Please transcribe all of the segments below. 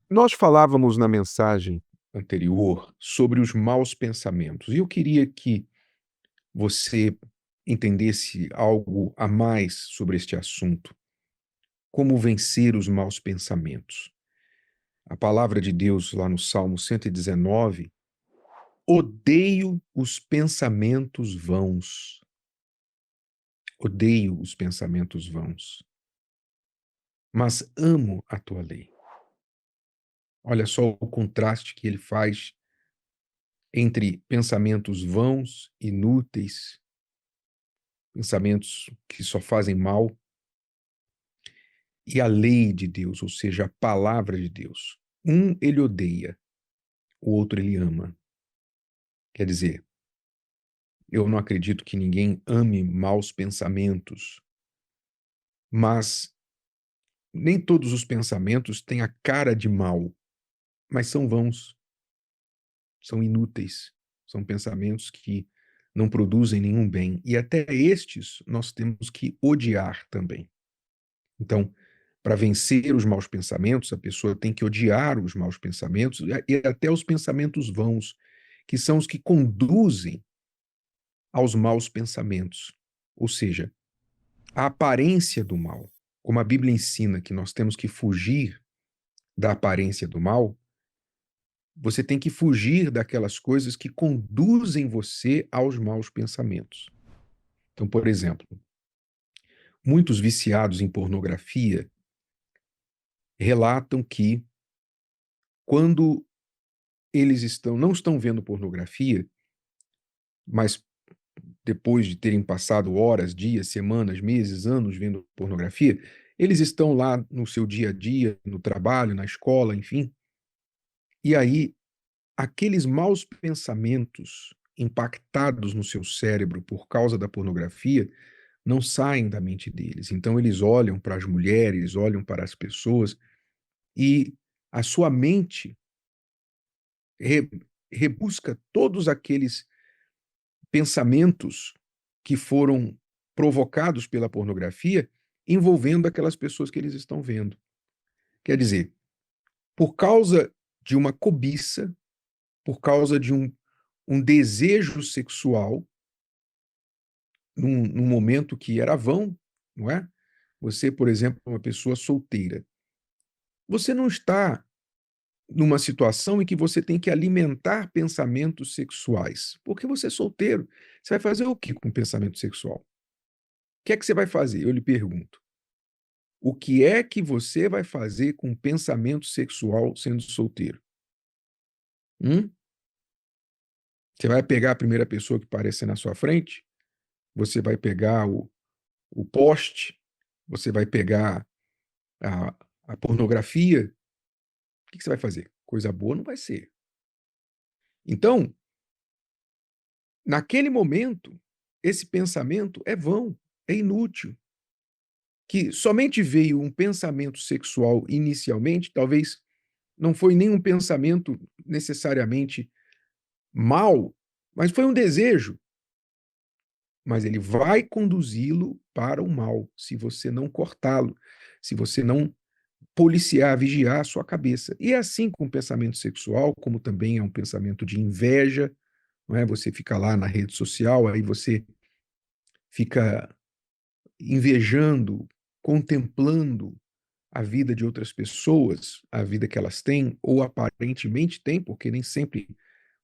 Nós falávamos na mensagem anterior sobre os maus pensamentos, e eu queria que você entendesse algo a mais sobre este assunto. Como vencer os maus pensamentos? A palavra de Deus, lá no Salmo 119, odeio os pensamentos vãos. Odeio os pensamentos vãos, mas amo a tua lei. Olha só o contraste que ele faz entre pensamentos vãos, inúteis, pensamentos que só fazem mal, e a lei de Deus, ou seja, a palavra de Deus. Um ele odeia, o outro ele ama. Quer dizer, eu não acredito que ninguém ame maus pensamentos, mas nem todos os pensamentos têm a cara de mal, mas são vãos, são inúteis, são pensamentos que não produzem nenhum bem. E até estes nós temos que odiar também. Então, para vencer os maus pensamentos, a pessoa tem que odiar os maus pensamentos e até os pensamentos vãos, que são os que conduzem aos maus pensamentos. Ou seja, a aparência do mal. Como a Bíblia ensina que nós temos que fugir da aparência do mal, você tem que fugir daquelas coisas que conduzem você aos maus pensamentos. Então, por exemplo, muitos viciados em pornografia relatam que quando eles não estão vendo pornografia, mas depois de terem passado horas, dias, semanas, meses, anos vendo pornografia, eles estão lá no seu dia a dia, no trabalho, na escola, enfim, e aí aqueles maus pensamentos impactados no seu cérebro por causa da pornografia não saem da mente deles. Então eles olham para as mulheres, olham para as pessoas e a sua mente re, rebusca todos aqueles pensamentos que foram provocados pela pornografia envolvendo aquelas pessoas que eles estão vendo. Quer dizer, por causa de uma cobiça, por causa de um desejo sexual, num momento que era vão, não é? Você, por exemplo, é uma pessoa solteira. Você não está numa situação em que você tem que alimentar pensamentos sexuais, porque você é solteiro. Você vai fazer o que com pensamento sexual? O que é que você vai fazer? Eu lhe pergunto. O que é que você vai fazer com pensamento sexual sendo solteiro? Hum? Você vai pegar a primeira pessoa que aparecer na sua frente? Você vai pegar o poste? Você vai pegar a, a pornografia? O que você vai fazer? Coisa boa não vai ser. Então, naquele momento, esse pensamento é vão, é inútil. Que somente veio um pensamento sexual inicialmente, talvez não foi nem um pensamento necessariamente mal, mas foi um desejo. Mas ele vai conduzi-lo para o mal, se você não cortá-lo, se você não policiar, vigiar a sua cabeça. E é assim com o pensamento sexual, como também é um pensamento de inveja, não é? Você fica lá na rede social, aí você fica invejando, contemplando a vida de outras pessoas, a vida que elas têm, ou aparentemente têm, porque nem sempre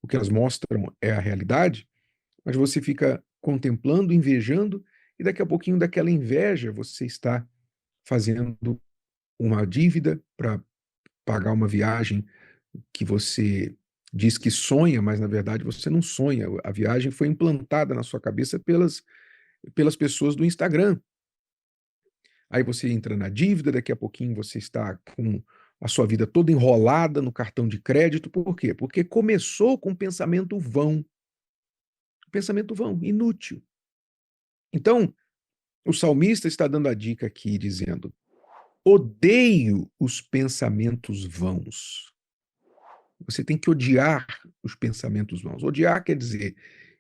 o que elas mostram é a realidade, mas você fica contemplando, invejando, e daqui a pouquinho daquela inveja você está fazendo uma dívida para pagar uma viagem que você diz que sonha, mas na verdade você não sonha. A viagem foi implantada na sua cabeça pelas pessoas do Instagram. Aí você entra na dívida, daqui a pouquinho você está com a sua vida toda enrolada no cartão de crédito. Por quê? Porque começou com pensamento vão, inútil. Então, o salmista está dando a dica aqui, dizendo: odeio os pensamentos vãos. Você tem que odiar os pensamentos vãos. Odiar quer dizer,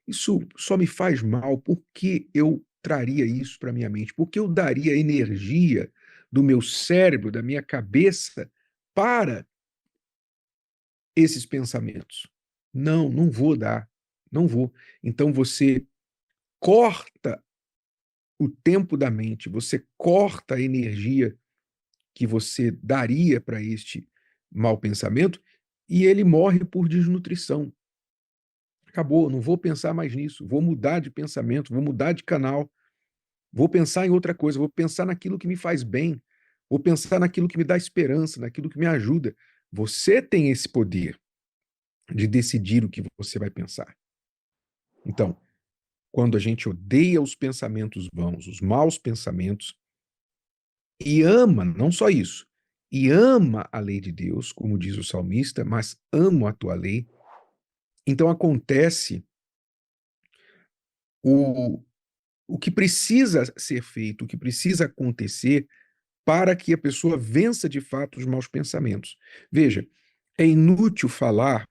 isso só me faz mal, por que eu traria isso para minha mente? Por que eu daria energia do meu cérebro, da minha cabeça, para esses pensamentos. Não, não vou dar, não vou. Então você corta o tempo da mente, você corta a energia que você daria para este mau pensamento e ele morre por desnutrição. Acabou, não vou pensar mais nisso, vou mudar de pensamento, vou mudar de canal, vou pensar em outra coisa, vou pensar naquilo que me faz bem, vou pensar naquilo que me dá esperança, naquilo que me ajuda. Você tem esse poder de decidir o que você vai pensar. Então, quando a gente odeia os pensamentos vãos, os maus pensamentos, e ama, não só isso, e ama a lei de Deus, como diz o salmista, mas amo a tua lei, então acontece o, o que precisa ser feito, o que precisa acontecer para que a pessoa vença de fato os maus pensamentos. Veja, é inútil falar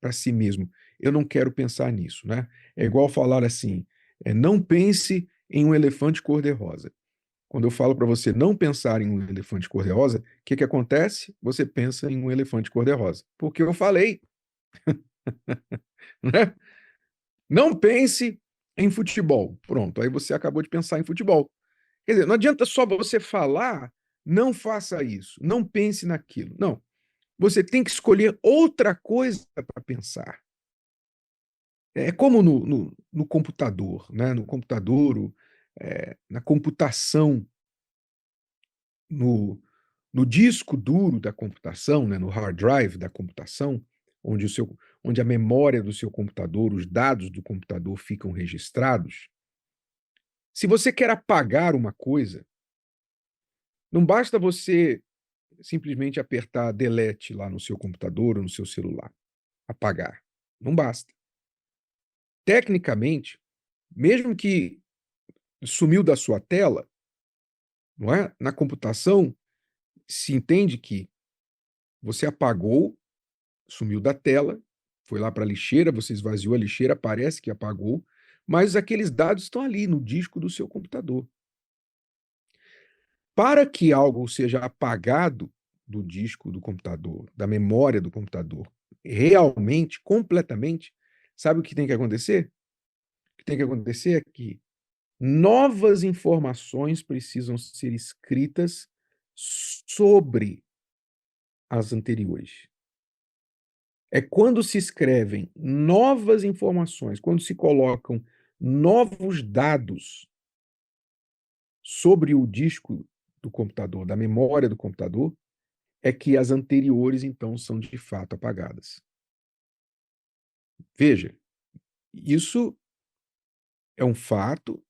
para si mesmo, eu não quero pensar nisso, né? É igual falar assim, não pense em um elefante cor-de-rosa. Quando eu falo para você não pensar em um elefante cor-de-rosa, o que que acontece? Você pensa em um elefante cor-de-rosa. Porque eu falei, né? Não pense em futebol. Pronto, aí você acabou de pensar em futebol. Quer dizer, não adianta só você falar, não faça isso, não pense naquilo. Não. Você tem que escolher outra coisa para pensar. É como no computador, né? No computador, na computação, no, no disco duro da computação, né? No hard drive da computação, onde a memória do seu computador, os dados do computador ficam registrados. Se você quer apagar uma coisa, não basta você simplesmente apertar delete lá no seu computador ou no seu celular. Apagar. Não basta. Tecnicamente, mesmo que sumiu da sua tela, não é? Na computação, se entende que você apagou, sumiu da tela, foi lá para a lixeira, você esvaziou a lixeira, parece que apagou, mas aqueles dados estão ali no disco do seu computador. Para que algo seja apagado do disco do computador, da memória do computador, realmente, completamente, sabe o que tem que acontecer? O que tem que acontecer é que novas informações precisam ser escritas sobre as anteriores. É quando se escrevem novas informações, quando se colocam novos dados sobre o disco do computador, da memória do computador, é que as anteriores, então, são de fato apagadas. Veja, isso é um fato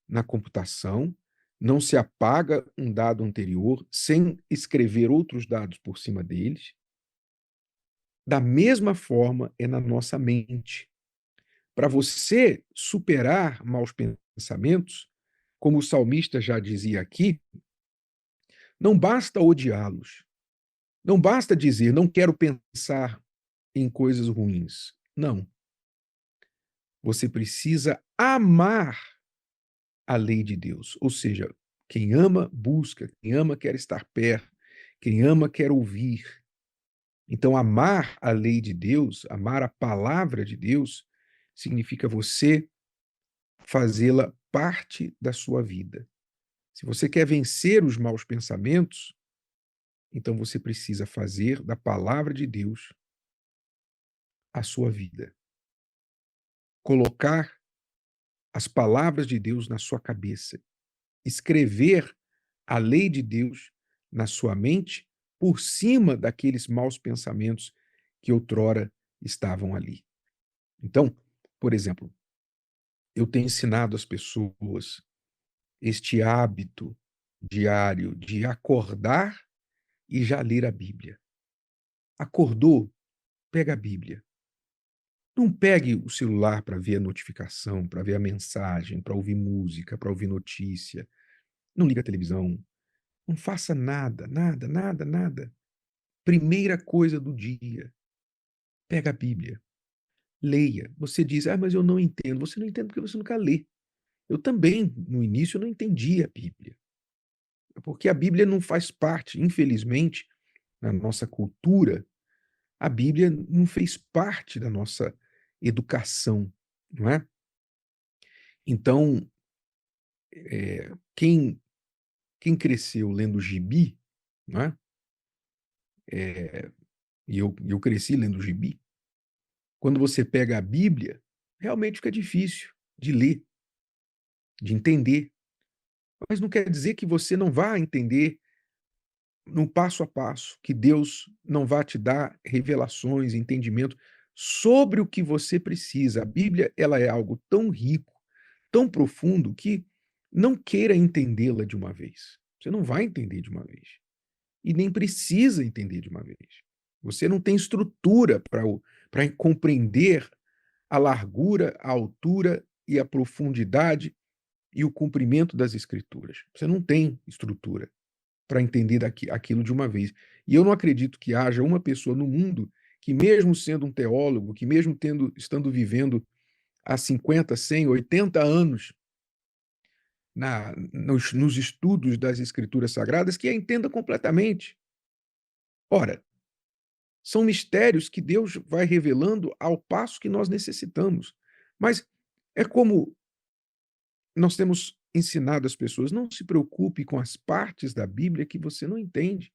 na computação, não se apaga um dado anterior sem escrever outros dados por cima deles. Da mesma forma é na nossa mente. Para você superar maus pensamentos, como o salmista já dizia aqui, não basta odiá-los. Não basta dizer, não quero pensar em coisas ruins. Não. Você precisa amar a lei de Deus. Ou seja, quem ama, busca. Quem ama, quer estar perto. Quem ama, quer ouvir. Então, amar a lei de Deus, amar a palavra de Deus, significa você fazê-la parte da sua vida. Se você quer vencer os maus pensamentos, então você precisa fazer da palavra de Deus a sua vida. Colocar as palavras de Deus na sua cabeça. Escrever a lei de Deus na sua mente por cima daqueles maus pensamentos que outrora estavam ali. Então, por exemplo, eu tenho ensinado às pessoas este hábito diário de acordar e já ler a Bíblia. Acordou, pega a Bíblia. Não pegue o celular para ver a notificação, para ver a mensagem, para ouvir música, para ouvir notícia. Não liga a televisão. Não faça nada, nada, nada, nada. Primeira coisa do dia, pega a Bíblia, leia. Você diz, mas eu não entendo. Você não entende porque você nunca lê. Eu também, no início, não entendia a Bíblia. Porque a Bíblia não faz parte, infelizmente, na nossa cultura, a Bíblia não fez parte da nossa educação, não é? Então, quem cresceu lendo gibi, não é? E eu cresci lendo gibi, quando você pega a Bíblia, realmente fica difícil de ler, de entender, mas não quer dizer que você não vá entender no passo a passo, que Deus não vá te dar revelações, entendimento sobre o que você precisa. A Bíblia, ela é algo tão rico, tão profundo, que não queira entendê-la de uma vez. Você não vai entender de uma vez. E nem precisa entender de uma vez. Você não tem estrutura para compreender a largura, a altura e a profundidade e o cumprimento das Escrituras. Você não tem estrutura para entender aquilo de uma vez. E eu não acredito que haja uma pessoa no mundo que, mesmo sendo um teólogo, que mesmo estando vivendo há 50, 100, 80 anos nos estudos das Escrituras Sagradas, que a entenda completamente. Ora, são mistérios que Deus vai revelando ao passo que nós necessitamos. Mas é como nós temos ensinado as pessoas: não se preocupe com as partes da Bíblia que você não entende.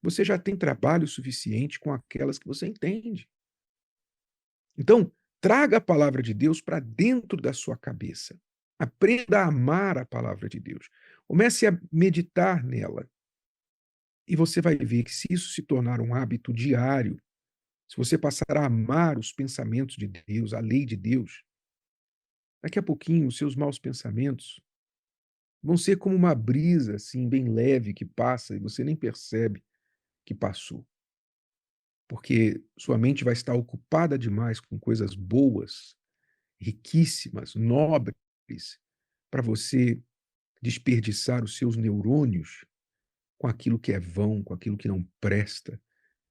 Você já tem trabalho suficiente com aquelas que você entende. Então, traga a palavra de Deus para dentro da sua cabeça. Aprenda a amar a palavra de Deus. Comece a meditar nela. E você vai ver que, se isso se tornar um hábito diário, se você passar a amar os pensamentos de Deus, a lei de Deus, daqui a pouquinho os seus maus pensamentos vão ser como uma brisa assim bem leve que passa e você nem percebe que passou. Porque sua mente vai estar ocupada demais com coisas boas, riquíssimas, nobres, para você desperdiçar os seus neurônios com aquilo que é vão, com aquilo que não presta,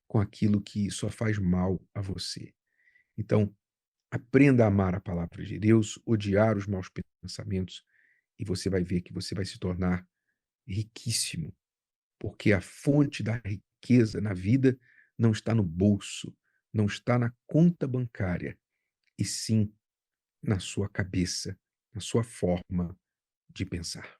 com aquilo que só faz mal a você. Então, aprenda a amar a palavra de Deus, odiar os maus pensamentos, e você vai ver que você vai se tornar riquíssimo, porque a fonte da riqueza na vida não está no bolso, não está na conta bancária, e sim na sua cabeça, na sua forma de pensar.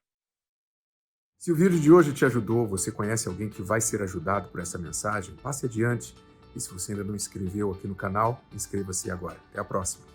Se o vídeo de hoje te ajudou, você conhece alguém que vai ser ajudado por essa mensagem, passe adiante. E se você ainda não inscreveu aqui no canal, inscreva-se agora. Até a próxima.